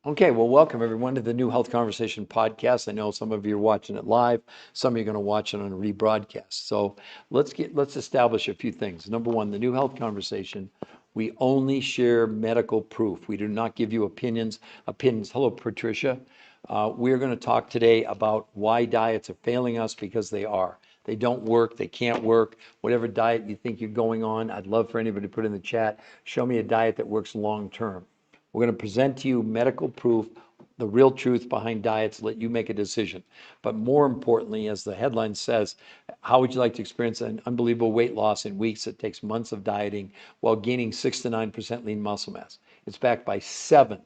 Okay, well, welcome everyone to the New Health Conversation podcast. I know some of you are watching it live, some of you are going to watch it on a rebroadcast. So let's establish a few things. Number one, the New Health Conversation, we only share medical proof. We do not give you opinions. Hello, Patricia. We're going to talk today about why diets are failing us, because they are. They don't work. They can't work. Whatever diet you think you're going on, I'd love for anybody to put in the chat. Show me a diet that works long term. We're going to present to you medical proof, the real truth behind diets, let you make a decision. But more importantly, as the headline says, how would you like to experience an unbelievable weight loss in weeks that takes months of dieting while gaining 6 to 9% lean muscle mass? It's backed by 7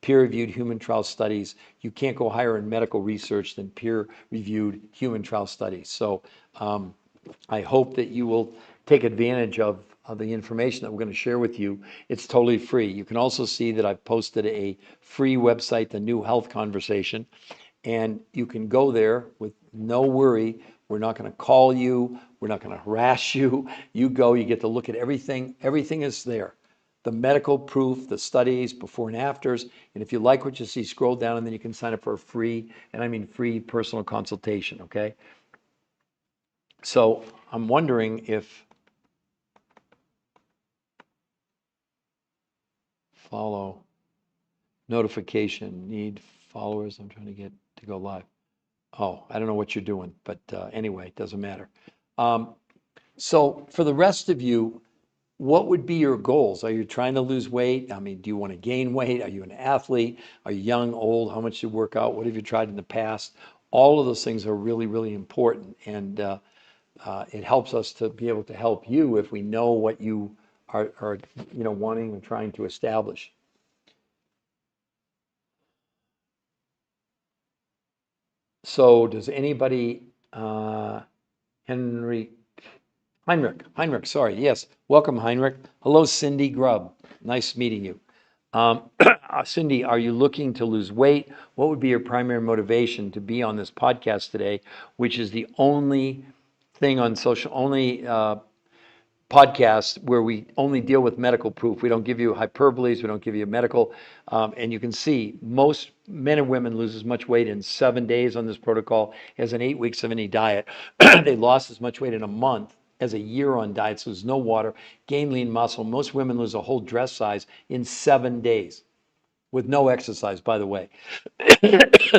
peer-reviewed human trial studies. You can't go higher in medical research than peer-reviewed human trial studies. So I hope that you will take advantage of the information that we're going to share with you. It's totally free. You can also see that I've posted a free website, the New Health Conversation, and you can go there with no worry. We're not going to call you. We're not going to harass you. You go, you get to look at everything. Everything is there. The medical proof, the studies, before and afters. And if you like what you see, scroll down and then you can sign up for a free, and I mean free personal consultation, okay? So I'm wondering if follow notification, need followers. I'm trying to get to go live. Oh, I don't know what you're doing, but anyway, it doesn't matter. So for the rest of you, what would be your goals? Are you trying to lose weight? I mean, do you want to gain weight? Are you an athlete? Are you young, old? How much do you work out? What have you tried in the past? All of those things are really, really important. And it helps us to be able to help you if we know what you are wanting and trying to establish. So does anybody, Henry, Heinrich, sorry, yes, welcome Heinrich. Hello, Cindy Grubb, nice meeting you. Cindy, are you looking to lose weight? What would be your primary motivation to be on this podcast today, which is the only thing on only podcast where we only deal with medical proof. We don't give you hyperboles. We don't give you medical. And you can see most men and women lose as much weight in 7 days on this protocol as in 8 weeks of any diet. They lost as much weight in a month as a year on diets, lose no water, gain lean muscle. Most women lose a whole dress size in 7 days with no exercise, by the way.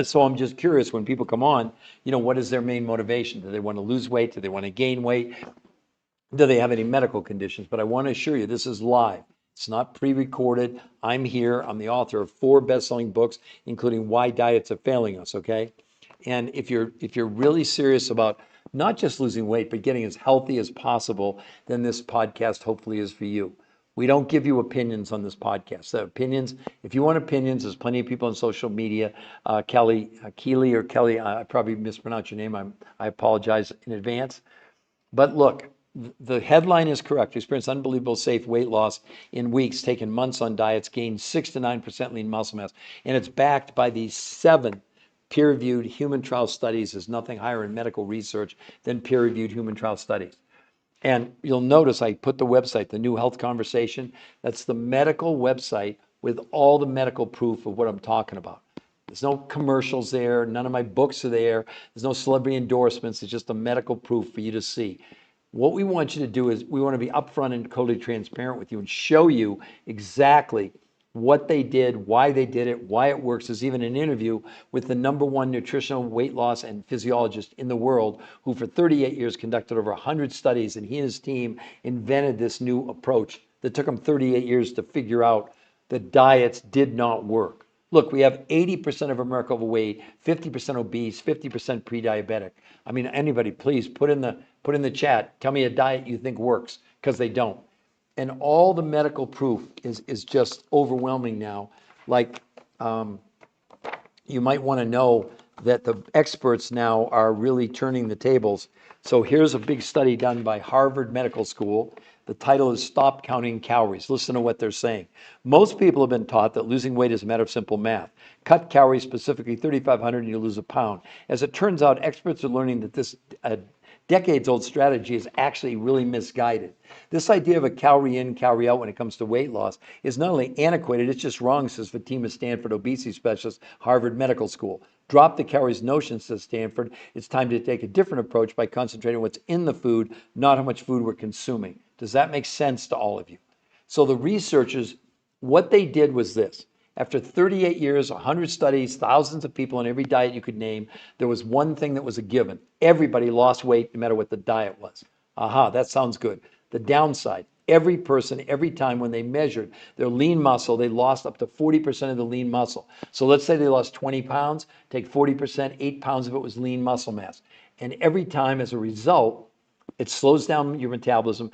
So I'm just curious, when people come on, what is their main motivation? Do they want to lose weight? Do they want to gain weight? Do they have any medical conditions? But I want to assure you, this is live. It's not pre-recorded. I'm here. I'm the author of 4 best-selling books, including Why Diets Are Failing Us, okay? And if you're really serious about not just losing weight, but getting as healthy as possible, then this podcast hopefully is for you. We don't give you opinions on this podcast. Opinions, if you want opinions, there's plenty of people on social media. Keely, I probably mispronounced your name. I apologize in advance. But look, the headline is correct. Experience unbelievable safe weight loss in weeks, taken months on diets, gained 6 to 9% lean muscle mass. And it's backed by these 7 peer-reviewed human trial studies. There's nothing higher in medical research than peer-reviewed human trial studies. And you'll notice I put the website, the New Health Conversation. That's the medical website with all the medical proof of what I'm talking about. There's no commercials there. None of my books are there. There's no celebrity endorsements. It's just the medical proof for you to see. What we want you to do is we want to be upfront and totally transparent with you and show you exactly what they did, why they did it, why it works. There's even an interview with the #1 nutritional weight loss and physiologist in the world, who for 38 years conducted over 100 studies, and he and his team invented this new approach that took him 38 years to figure out that diets did not work. Look, we have 80% of America overweight, 50% obese, 50% pre-diabetic. I mean, anybody, please put in the chat, tell me a diet you think works, because they don't. And all the medical proof is just overwhelming now. Like, you might want to know that the experts now are really turning the tables. So here's a big study done by Harvard Medical School. The title is Stop Counting Calories. Listen to what they're saying. Most people have been taught that losing weight is a matter of simple math. Cut calories, specifically 3,500, and you lose a pound. As it turns out, experts are learning that this decades-old strategy is actually really misguided. This idea of a calorie in, calorie out when it comes to weight loss is not only antiquated, it's just wrong, says Fatima Stanford, obesity specialist, Harvard Medical School. Drop the calories notion, says Stanford. It's time to take a different approach by concentrating on what's in the food, not how much food we're consuming. Does that make sense to all of you? So the researchers, what they did was this. After 38 years, 100 studies, thousands of people on every diet you could name, there was one thing that was a given. Everybody lost weight no matter what the diet was. Aha, that sounds good. The downside, every person, every time when they measured their lean muscle, they lost up to 40% of the lean muscle. So let's say they lost 20 pounds, take 40%, 8 pounds of it was lean muscle mass. And every time as a result, it slows down your metabolism,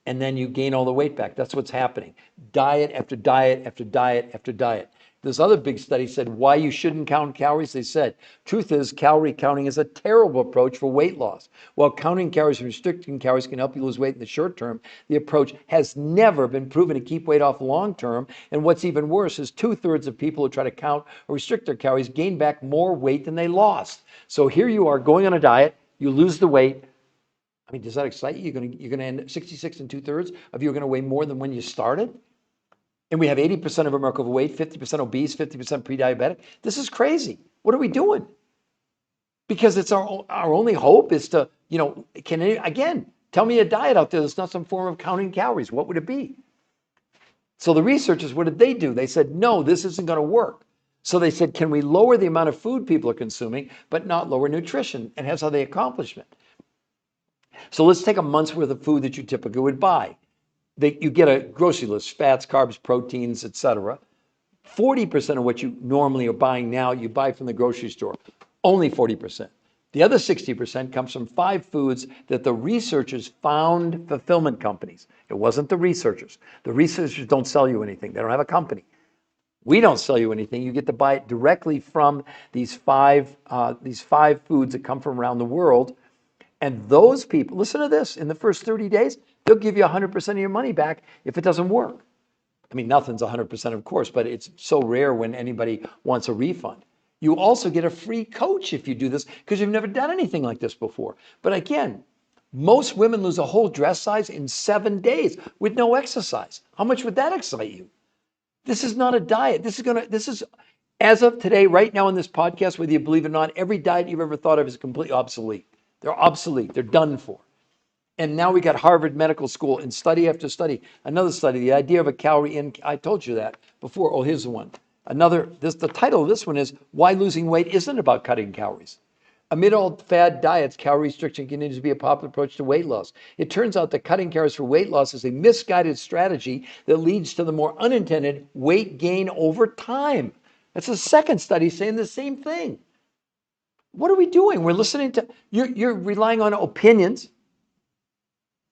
and then you gain all the weight back. That's what's happening. Diet after diet after diet after diet. This other big study said why you shouldn't count calories. They said, truth is, calorie counting is a terrible approach for weight loss. While counting calories and restricting calories can help you lose weight in the short term, the approach has never been proven to keep weight off long term. And what's even worse is 2/3 of people who try to count or restrict their calories gain back more weight than they lost. So here you are going on a diet, you lose the weight. I mean, does that excite you? You're gonna end 66 and 2/3 of you are gonna weigh more than when you started? And we have 80% of America overweight, 50% obese, 50% pre-diabetic. This is crazy. What are we doing? Because it's our only hope is to, again, tell me a diet out there that's not some form of counting calories. What would it be? So the researchers, what did they do? They said, no, this isn't gonna work. So they said, can we lower the amount of food people are consuming, but not lower nutrition? And that's how they accomplished it. So let's take a month's worth of food that you typically would buy. You get a grocery list, fats, carbs, proteins, etc. 40% of what you normally are buying now, you buy from the grocery store. Only 40%. The other 60% comes from 5 foods that the researchers found fulfillment companies. It wasn't the researchers. The researchers don't sell you anything. They don't have a company. We don't sell you anything. You get to buy it directly from these five foods that come from around the world. And those people, listen to this, in the first 30 days, they'll give you 100% of your money back if it doesn't work. I mean, nothing's 100%, of course, but it's so rare when anybody wants a refund. You also get a free coach if you do this because you've never done anything like this before. But again, most women lose a whole dress size in 7 days with no exercise. How much would that excite you? This is not a diet. This is, as of today, right now in this podcast, whether you believe it or not, every diet you've ever thought of is completely obsolete. They're obsolete. They're done for. And now we got Harvard Medical School and study after study. Another study, the idea of a calorie in. I told you that before. Oh, here's the one. The title of this one is Why Losing Weight Isn't About Cutting Calories. Amid all fad diets, calorie restriction continues to be a popular approach to weight loss. It turns out that cutting calories for weight loss is a misguided strategy that leads to the more unintended weight gain over time. That's a second study saying the same thing. What are we doing? We're listening to, you're relying on opinions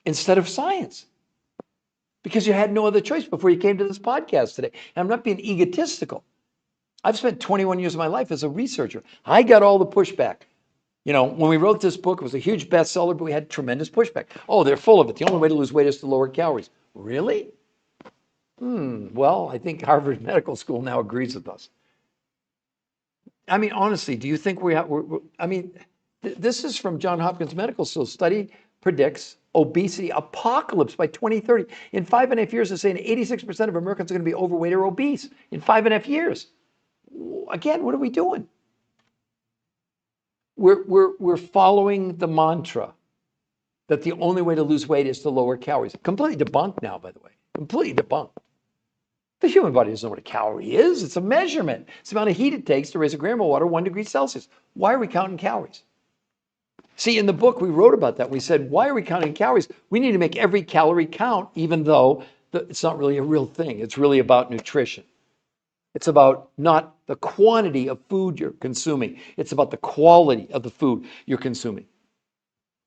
instead of science because you had no other choice before you came to this podcast today. And I'm not being egotistical. I've spent 21 years of my life as a researcher. I got all the pushback. When we wrote this book, it was a huge bestseller, but we had tremendous pushback. Oh, they're full of it. The only way to lose weight is to lower calories. Really? Well, I think Harvard Medical School now agrees with us. I mean, honestly, do you think this is from Johns Hopkins Medical School. Study predicts obesity apocalypse by 2030. In 5.5 years, they're saying 86% of Americans are going to be overweight or obese in 5.5 years. Again, what are we doing? We're following the mantra that the only way to lose weight is to lower calories. Completely debunked now, by the way. Completely debunked. The human body doesn't know what a calorie is. It's a measurement. It's the amount of heat it takes to raise a gram of water 1 degree Celsius. Why are we counting calories? See, in the book, we wrote about that. We said, why are we counting calories? We need to make every calorie count, even though it's not really a real thing. It's really about nutrition. It's about not the quantity of food you're consuming. It's about the quality of the food you're consuming.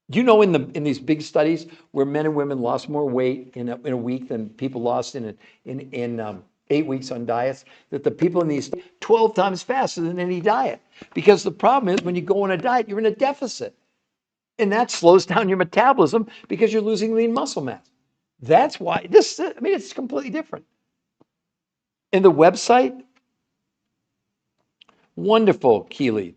Do you know in these big studies where men and women lost more weight in a week than people lost in 8 weeks on diets, that the people in these 12 times faster than any diet? Because the problem is when you go on a diet, you're in a deficit. And that slows down your metabolism because you're losing lean muscle mass. That's why it's completely different. And the website, wonderful, Keely.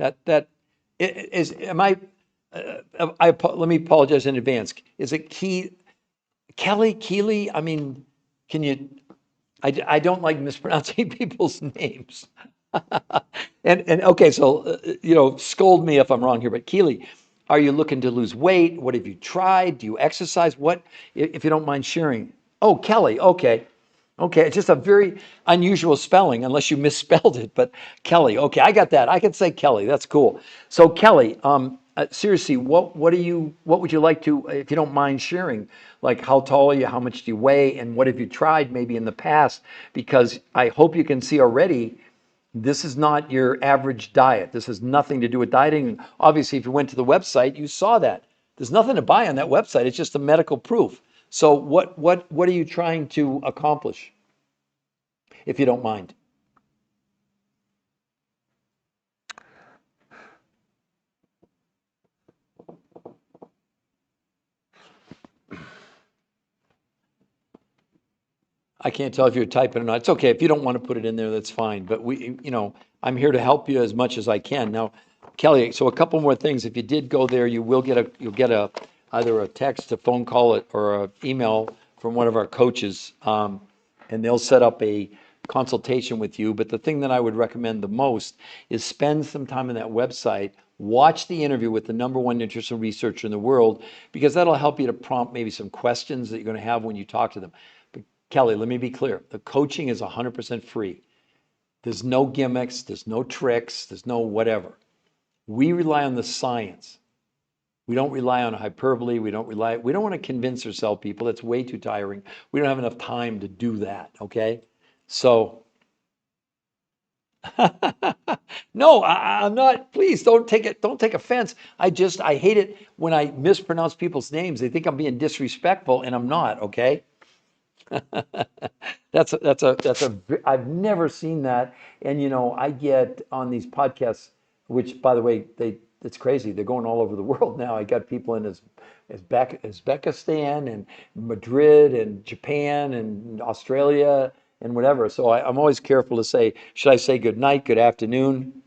Let me apologize in advance. Is it Kelly, Keely? I mean, can you? I don't like mispronouncing people's names. And okay, so scold me if I'm wrong here, but Keely, are you looking to lose weight? What have you tried? Do you exercise? What, if you don't mind sharing? Oh, Kelly, okay. Okay, it's just a very unusual spelling, unless you misspelled it. But Kelly, okay, I got that. I can say Kelly. That's cool. So Kelly, seriously, what would you like to, if you don't mind sharing? Like, how tall are you? How much do you weigh? And what have you tried maybe in the past? Because I hope you can see already, this is not your average diet. This has nothing to do with dieting. Obviously, if you went to the website, you saw that. There's nothing to buy on that website. It's just a medical proof. So what are you trying to accomplish, if you don't mind? I can't tell if you're typing or not. It's okay. If you don't want to put it in there, that's fine. But I'm here to help you as much as I can. Now, Kelly, so a couple more things. If you did go there, you'll get either a text, a phone call, or an email from one of our coaches, and they'll set up a consultation with you. But the thing that I would recommend the most is spend some time on that website. Watch the interview with the number one nutritional researcher in the world, because that'll help you to prompt maybe some questions that you're going to have when you talk to them. But Kelly, let me be clear. The coaching is 100% free. There's no gimmicks, there's no tricks, there's no whatever. We rely on the science. We don't rely on hyperbole. We don't want to convince or sell people. That's way too tiring. We don't have enough time to do that, okay? So, no, I'm not, please don't take offense. I hate it when I mispronounce people's names. They think I'm being disrespectful, and I'm not, okay? I've never seen that. And I get on these podcasts, which by the way, it's crazy. They're going all over the world now. I got people in Uzbekistan and Madrid and Japan and Australia and whatever. So I'm always careful to say, should I say good night, good afternoon?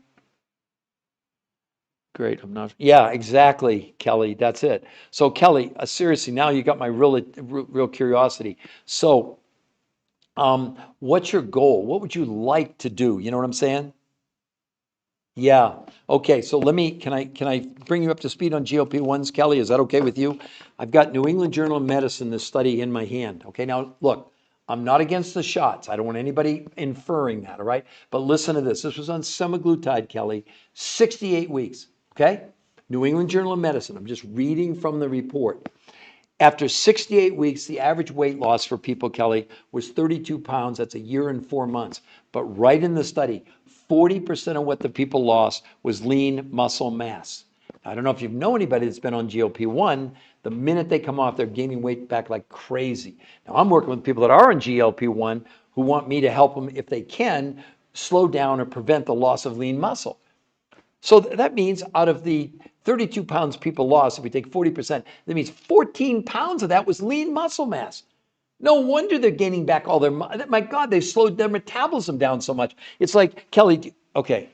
Great. I'm not. Yeah, exactly, Kelly. That's it. So Kelly, seriously, now you got my real curiosity. So what's your goal? What would you like to do? You know what I'm saying? Yeah. Okay. So can I bring you up to speed on GLP-1s, Kelly? Is that okay with you? I've got New England Journal of Medicine, this study in my hand. Okay. Now look, I'm not against the shots. I don't want anybody inferring that. All right. But listen to this. This was on semaglutide, Kelly, 68 weeks. Okay. New England Journal of Medicine. I'm just reading from the report. After 68 weeks, the average weight loss for people, Kelly, was 32 pounds. That's a year and 4 months. But right in the study, 40% of what the people lost was lean muscle mass. I don't know if you know anybody that's been on GLP-1. The minute they come off, they're gaining weight back like crazy. Now, I'm working with people that are on GLP-1 who want me to help them, if they can, slow down or prevent the loss of lean muscle. So that means out of the 32 pounds people lost, if we take 40%, that means 14 pounds of that was lean muscle mass. No wonder they're gaining back all their, my God, they slowed their metabolism down so much. It's like, Kelly, okay.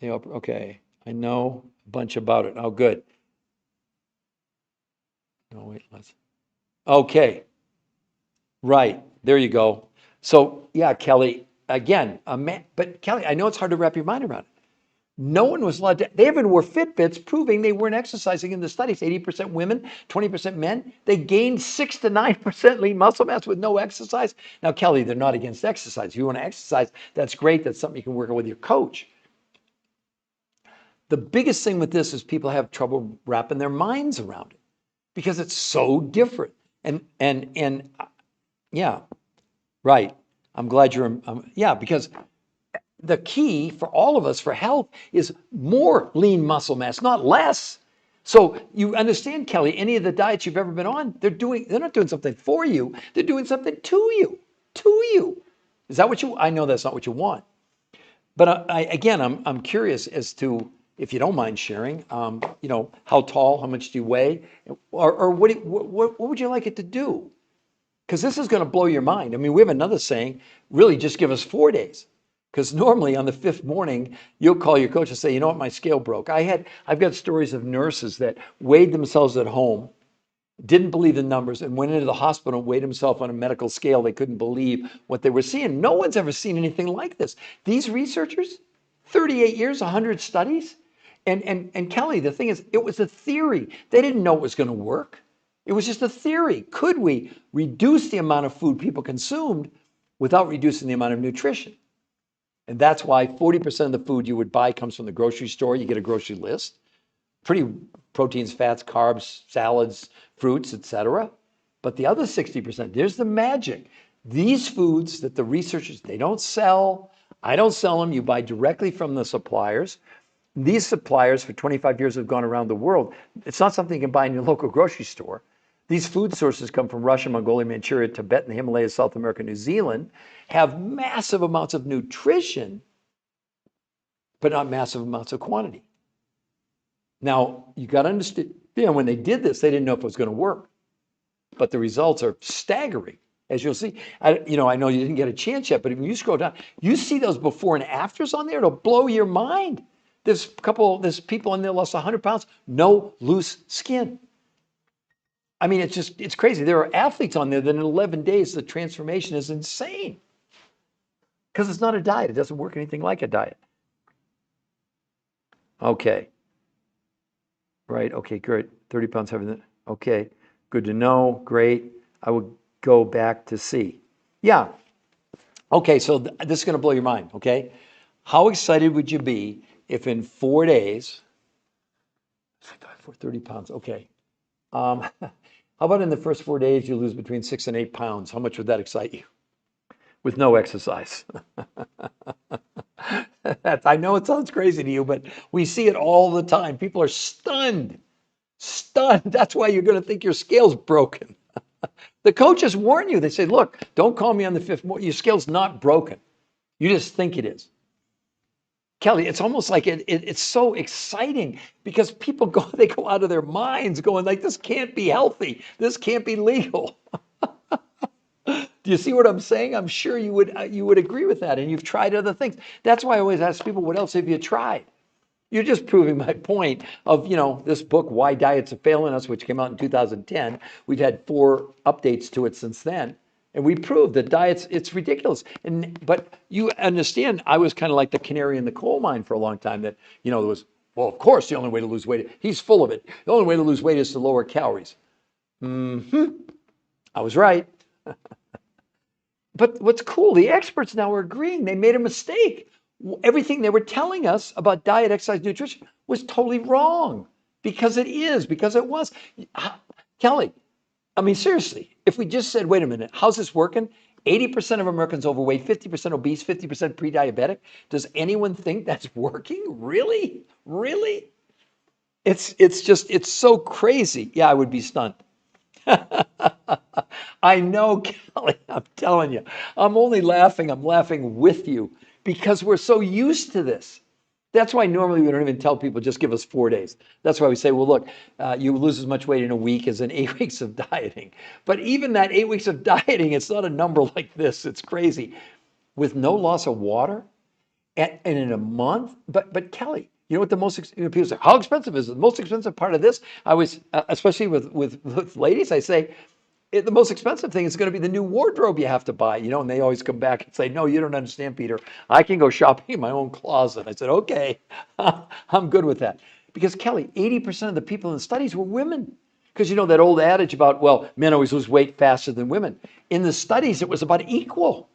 Okay, I know a bunch about it. Oh, good. No, wait, let's. Okay, right. There you go. So, yeah, Kelly, again, but Kelly, I know it's hard to wrap your mind around it. No one was allowed to, they even wore Fitbits proving they weren't exercising in the studies. 80% women, 20% men. They gained 6 to 9% lean muscle mass with no exercise. Now, Kelly, they're not against exercise. If you want to exercise, that's great. That's something you can work on with your coach. The biggest thing with this is people have trouble wrapping their minds around it because it's so different. And yeah, right. I'm glad you're, yeah, because the key for all of us for health is more lean muscle mass, not less. So you understand, Kelly, any of the diets you've ever been on, they're not doing something for you. They're doing something to you. Is that what I know that's not what you want. But again, I'm curious as to, if you don't mind sharing, how tall, how much do you weigh, or what would you like it to do? Because this is going to blow your mind. I mean, we have another saying, really just give us 4 days. Because normally on the fifth morning, you'll call your coach and say, you know what, my scale broke. I've got stories of nurses that weighed themselves at home, didn't believe the numbers, and went into the hospital and weighed themselves on a medical scale. They couldn't believe what they were seeing. No one's ever seen anything like this. These researchers, 38 years, 100 studies. And Kelly, the thing is, it was a theory. They didn't know it was going to work. It was just a theory. Could we reduce the amount of food people consumed without reducing the amount of nutrition? And that's why 40% of the food you would buy comes from the grocery store. You get a grocery list. Pretty proteins, fats, carbs, salads, fruits, etc. But the other 60%, there's the magic. These foods that the researchers, they don't sell. I don't sell them. You buy directly from the suppliers. These suppliers for 25 years have gone around the world. It's not something you can buy in your local grocery store. These food sources come from Russia, Mongolia, Manchuria, Tibet, and the Himalayas, South America, New Zealand, have massive amounts of nutrition, but not massive amounts of quantity. Now, you got to understand, when they did this, they didn't know if it was going to work, but the results are staggering. As you'll see, I know you didn't get a chance yet, but if you scroll down, you see those before and afters on there, it'll blow your mind. There's people in there lost 100 pounds, no loose skin. I mean, it's crazy. There are athletes on there that in 11 days, the transformation is insane. Because it's not a diet. It doesn't work anything like a diet. Okay. Right. Okay, great. 30 pounds heavier than, okay. Good to know. Great. I will go back to C. Yeah. Okay, so this is going to blow your mind, okay? How excited would you be if in 4 days, for 30 pounds, okay. How about in the first 4 days you lose between 6 and 8 pounds? How much would that excite you? With no exercise. I know it sounds crazy to you, but we see it all the time. People are stunned. Stunned. That's why you're going to think your scale's broken. The coaches warn you. They say, look, don't call me on the fifth morning. Your scale's not broken. You just think it is. Kelly, it's almost like it's so exciting because people they go out of their minds going like, this can't be healthy. This can't be legal. Do you see what I'm saying? I'm sure you would agree with that, and you've tried other things. That's why I always ask people, what else have you tried? You're just proving my point of, this book, Why Diets Are Failing Us, which came out in 2010. We've had 4 updates to it since then. And we proved that diets, it's ridiculous. But you understand, I was kind of like the canary in the coal mine for a long time that, there was, well, of course, the only way to lose weight, he's full of it. The only way to lose weight is to lower calories. I was right. But what's cool, the experts now are agreeing they made a mistake. Everything they were telling us about diet, exercise, nutrition was totally wrong because it was. Kelly, I mean, seriously, if we just said, wait a minute, how's this working? 80% of Americans overweight, 50% obese, 50% pre-diabetic. Does anyone think that's working? Really? Really? It's so crazy. Yeah, I would be stunned. I know, Kelly, I'm telling you. I'm only laughing. I'm laughing with you because we're so used to this. That's why normally we don't even tell people, just give us 4 days. That's why we say, well, look, you lose as much weight in a week as in 8 weeks of dieting. But even that 8 weeks of dieting, it's not a number like this. It's crazy. With no loss of water and in a month. But Kelly, you know what the most, people say, how expensive is it? The most expensive part of this, I was, especially with ladies, I say, the most expensive thing is going to be the new wardrobe you have to buy, and they always come back and say, no, you don't understand, Peter. I can go shopping in my own closet. I said, okay, I'm good with that. Because Kelly, 80% of the people in the studies were women. Because that old adage about, well, men always lose weight faster than women. In the studies, it was about equal.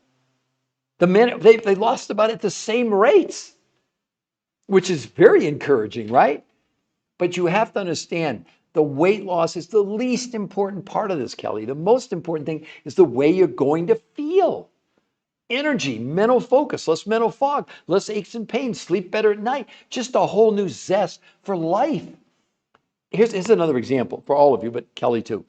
The men, they lost about at the same rates, which is very encouraging, right? But you have to understand, the weight loss is the least important part of this, Kelly. The most important thing is the way you're going to feel. Energy, mental focus, less mental fog, less aches and pains, sleep better at night, just a whole new zest for life. Here's another example for all of you, but Kelly too.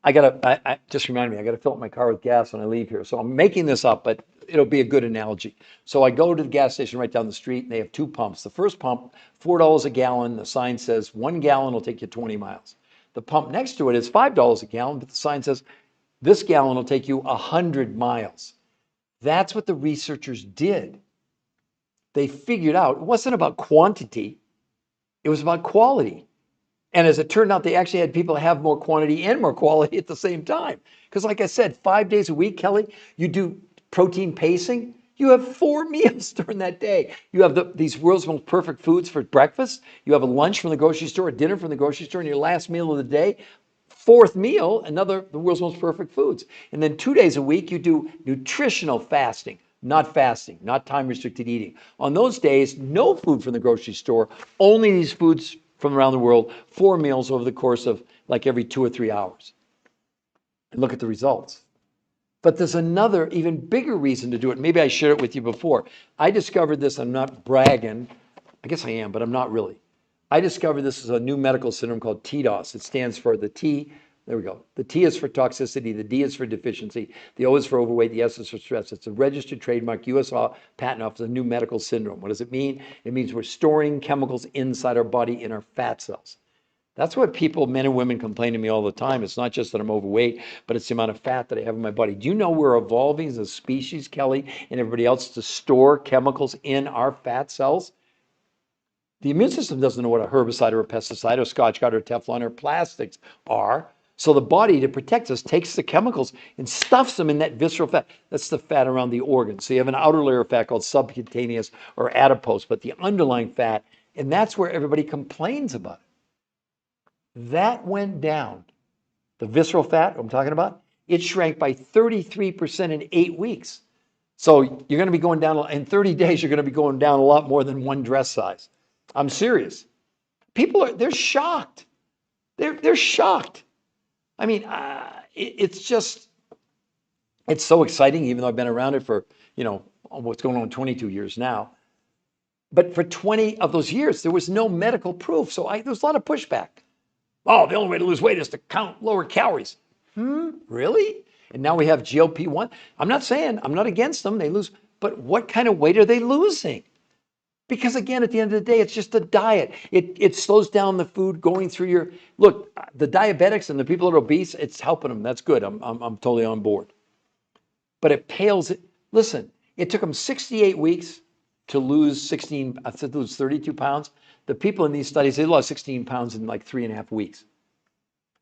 I just remind me, I got to fill up my car with gas when I leave here. So I'm making this up, but it'll be a good analogy. So I go to the gas station right down the street and they have 2 pumps. The first pump, $4 a gallon. The sign says 1 gallon will take you 20 miles. The pump next to it is $5 a gallon, but the sign says this gallon will take you 100 miles. That's what the researchers did. They figured out it wasn't about quantity, it was about quality. And as it turned out, they actually had people have more quantity and more quality at the same time. Because, like I said, 5 days a week, Kelly, you do protein pacing, you have 4 meals during that day. You have these world's most perfect foods for breakfast. You have a lunch from the grocery store, a dinner from the grocery store, and your last meal of the day. Fourth meal, the world's most perfect foods. And then 2 days a week, you do nutritional fasting, not time restricted eating. On those days, no food from the grocery store, only these foods from around the world, 4 meals over the course of like every 2 or 3 hours. And look at the results. But there's another, even bigger reason to do it. Maybe I shared it with you before. I discovered this, I'm not bragging. I guess I am, but I'm not really. I discovered this is a new medical syndrome called TDOS. It stands for the T, there we go. The T is for toxicity, the D is for deficiency, the O is for overweight, the S is for stress. It's a registered trademark, US patent office, a new medical syndrome. What does it mean? It means we're storing chemicals inside our body in our fat cells. That's what people, men and women, complain to me all the time. It's not just that I'm overweight, but it's the amount of fat that I have in my body. Do you know we're evolving as a species, Kelly, and everybody else to store chemicals in our fat cells? The immune system doesn't know what a herbicide or a pesticide or Scotchgard or Teflon or plastics are. So the body, to protect us, takes the chemicals and stuffs them in that visceral fat. That's the fat around the organs. So you have an outer layer of fat called subcutaneous or adipose, but the underlying fat, and that's where everybody complains about it. That went down. The visceral fat I'm talking about, it shrank by 33% in 8 weeks. So you're going to be going down, in 30 days, you're going to be going down a lot more than one dress size. I'm serious. They're shocked. They're shocked. I mean, it's so exciting, even though I've been around it for, what's going on 22 years now. But for 20 of those years, there was no medical proof. So there was a lot of pushback. Oh, the only way to lose weight is to count lower calories. Really? And now we have GLP-1. I'm not against them. They lose. But what kind of weight are they losing? Because again, at the end of the day, it's just a diet. It slows down the food going through your, look, the diabetics and the people that are obese, it's helping them. That's good. I'm totally on board. But it pales, listen, it took them 68 weeks to lose 32 pounds. The people in these studies, they lost 16 pounds in like 3.5 weeks.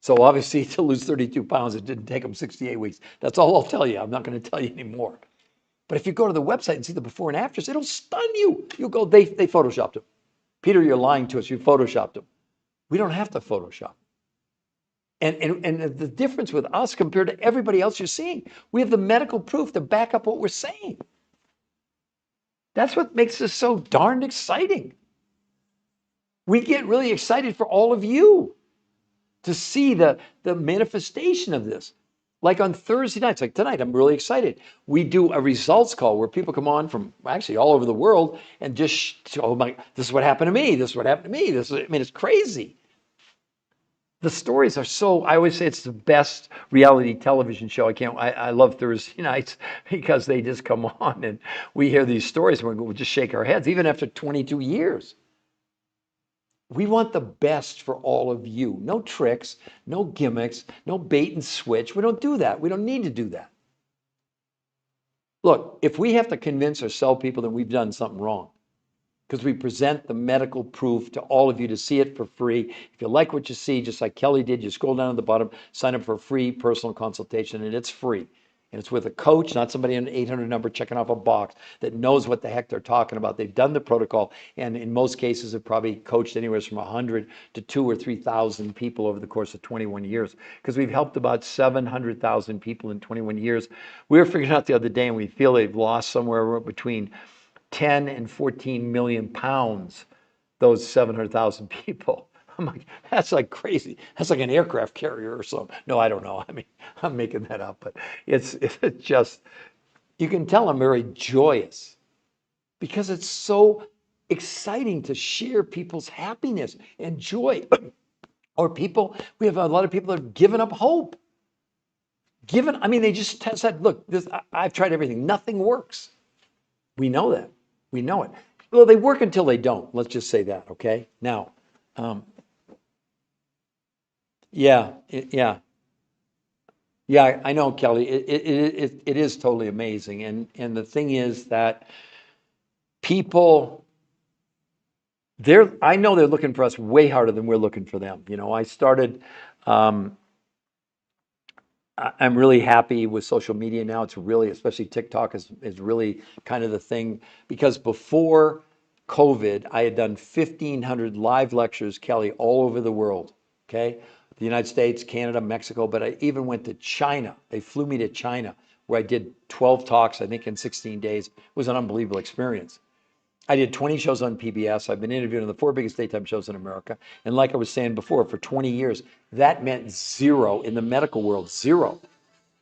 So obviously to lose 32 pounds, it didn't take them 68 weeks. That's all I'll tell you. I'm not going to tell you anymore. But if you go to the website and see the before and afters, it'll stun you. You'll go, they photoshopped them. Peter, you're lying to us. You photoshopped them. We don't have to Photoshop. And the difference with us compared to everybody else you're seeing, we have the medical proof to back up what we're saying. That's what makes this so darned exciting. We get really excited for all of you to see the manifestation of this. Like on Thursday nights, like tonight, I'm really excited. We do a results call where people come on from actually all over the world and just, oh my, this is what happened to me. This is what happened to me. It's crazy. The stories are I always say it's the best reality television show. I love Thursday nights because they just come on and we hear these stories and we just shake our heads, even after 22 years. We want the best for all of you. No tricks, no gimmicks, no bait and switch. We don't do that. We don't need to do that. Look, if we have to convince or sell people, then we've done something wrong. Because we present the medical proof to all of you to see it for free. If you like what you see, just like Kelly did, you scroll down to the bottom, sign up for a free personal consultation, and it's free. And it's with a coach, not somebody on an 800 number checking off a box that knows what the heck they're talking about. They've done the protocol, and in most cases have probably coached anywhere from 100 to 2,000 or 3,000 people over the course of 21 years. Because we've helped about 700,000 people in 21 years. We were figuring out the other day, and we feel they've lost somewhere between 10 and 14 million pounds, those 700,000 people. I'm like, that's like crazy. That's like an aircraft carrier or something. No, I don't know. I mean, I'm making that up, but it's just, you can tell I'm very joyous because it's so exciting to share people's happiness and joy. Or we have a lot of people that have given up hope. They just said, look, I've tried everything. Nothing works. We know that. We know it. Well, they work until they don't. Let's just say that, okay? Now, yeah. Yeah, I know, Kelly. It is totally amazing. And the thing is that people, I know they're looking for us way harder than we're looking for them. I started, um, I'm really happy with social media now. It's really, especially TikTok is really kind of the thing because before COVID, I had done 1,500 live lectures, Kelly, all over the world. Okay. The United States, Canada, Mexico, but I even went to China. They flew me to China where I did 12 talks, I think in 16 days. It was an unbelievable experience. I did 20 shows on PBS. I've been interviewed on the four biggest daytime shows in America. And like I was saying before, for 20 years, that meant zero in the medical world, zero.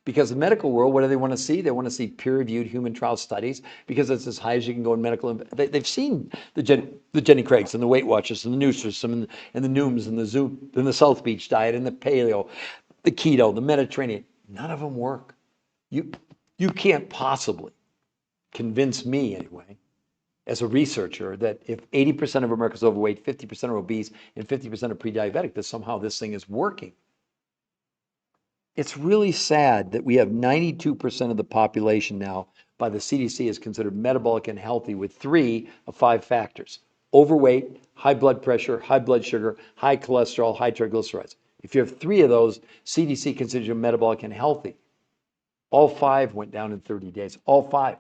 Because the medical world, what do they want to see? They want to see peer-reviewed human trial studies because it's as high as you can go in medical. They've seen the Jenny Craigs and the Weight Watchers and the Nutrisystem and the Nooms and the Zoom and the South Beach diet and the paleo, the keto, the Mediterranean. None of them work. You you can't possibly convince me anyway as a researcher that if 80% of Americans are overweight, 50% are obese, and 50% are pre-diabetic, that somehow this thing is working. It's really sad that we have 92% of the population now by the CDC is considered metabolic and healthy with 3 of 5 factors: overweight, high blood pressure, high blood sugar, high cholesterol, high triglycerides. If you have 3 of those, CDC considers you metabolic and healthy. All 5 went down in 30 days, all 5.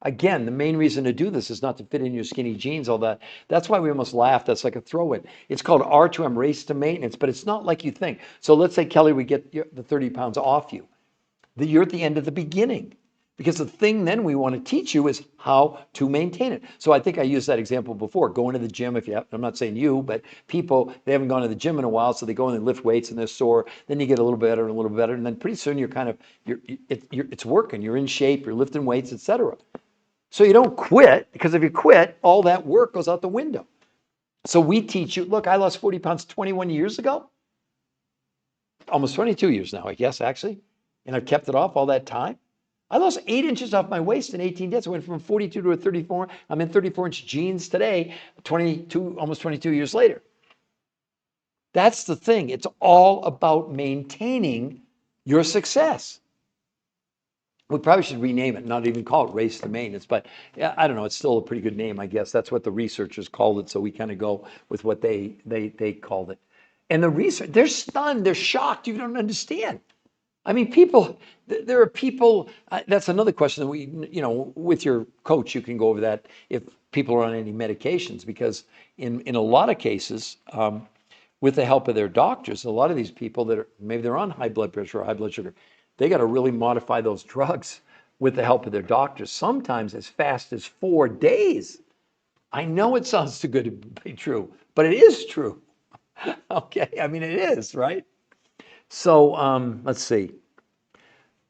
Again, the main reason to do this is not to fit in your skinny jeans, all that. That's why we almost laugh. That's like a throw in. It's called R2M, race to maintenance, but it's not like you think. So let's say, Kelly, we get the 30 pounds off you. You're at the end of the beginning. Because the thing then we want to teach you is how to maintain it. So I think I used that example before. Going to the gym, if you have, I'm not saying you, but people, they haven't gone to the gym in a while, so they go and they lift weights and they're sore. Then you get a little better and a little better, and then pretty soon you're kind of, it's working. You're in shape, you're lifting weights, etc. So you don't quit, because if you quit, all that work goes out the window. So we teach you, look, I lost 40 pounds 21 years ago, almost 22 years now, I guess, actually. And I've kept it off all that time. I lost 8 inches off my waist in 18 days. I went from 42 to a 34. I'm in 34-inch jeans today, 22, almost 22 years later. That's the thing. It's all about maintaining your success. We probably should rename it, not even call it race to maintenance, but yeah, I don't know. It's still a pretty good name, I guess. That's what the researchers called it. So we kind of go with what they called it. And the research, they're stunned, they're shocked. You don't understand. I mean, people, there are people, that's another question that we, with your coach, you can go over that if people are on any medications, because in a lot of cases, with the help of their doctors, a lot of these people that are, maybe they're on high blood pressure or high blood sugar, they got to really modify those drugs with the help of their doctors, sometimes as fast as 4 days. I know it sounds too good to be true, but it is true. Okay, I mean, it is, right? So let's see.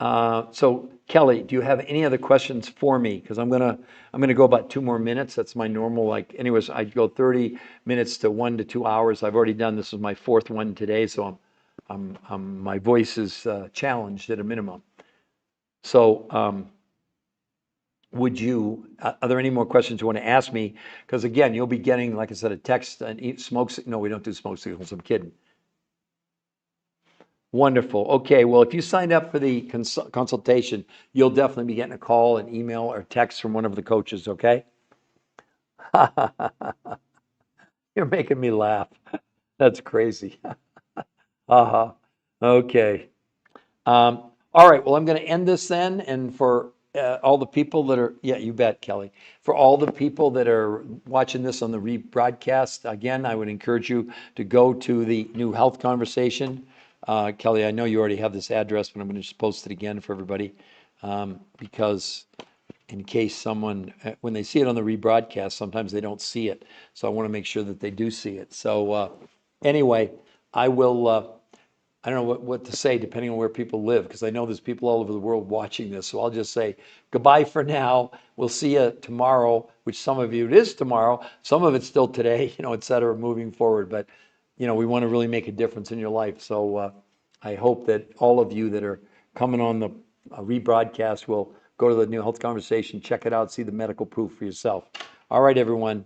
So Kelly, do you have any other questions for me? Because I'm gonna go about 2 more minutes. That's my normal. Like, anyways, I go 30 minutes to 1 to 2 hours. I've already done. This is my 4th one today, so my voice is challenged at a minimum. So are there any more questions you want to ask me? Because again, you'll be getting, like I said, a text, no, we don't do smoke signals. I'm kidding. Wonderful. Okay, well, if you signed up for the consultation, you'll definitely be getting a call, an email, or text from one of the coaches, okay? You're making me laugh. That's crazy. Uh-huh. Okay. All right, well, I'm going to end this then. And for all the people that are, yeah, you bet, Kelly. For all the people that are watching this on the rebroadcast, again, I would encourage you to go to the new health conversation. Kelly, I know you already have this address, but I'm going to just post it again for everybody, because in case someone, when they see it on the rebroadcast, sometimes they don't see it. So I want to make sure that they do see it. So anyway, I will. I don't know what to say depending on where people live, because I know there's people all over the world watching this. So I'll just say goodbye for now. We'll see you tomorrow, which some of you it is tomorrow, some of it's still today, et cetera, moving forward. But, we want to really make a difference in your life. So I hope that all of you that are coming on the rebroadcast will go to the New Health Conversation, check it out, see the medical proof for yourself. All right, everyone.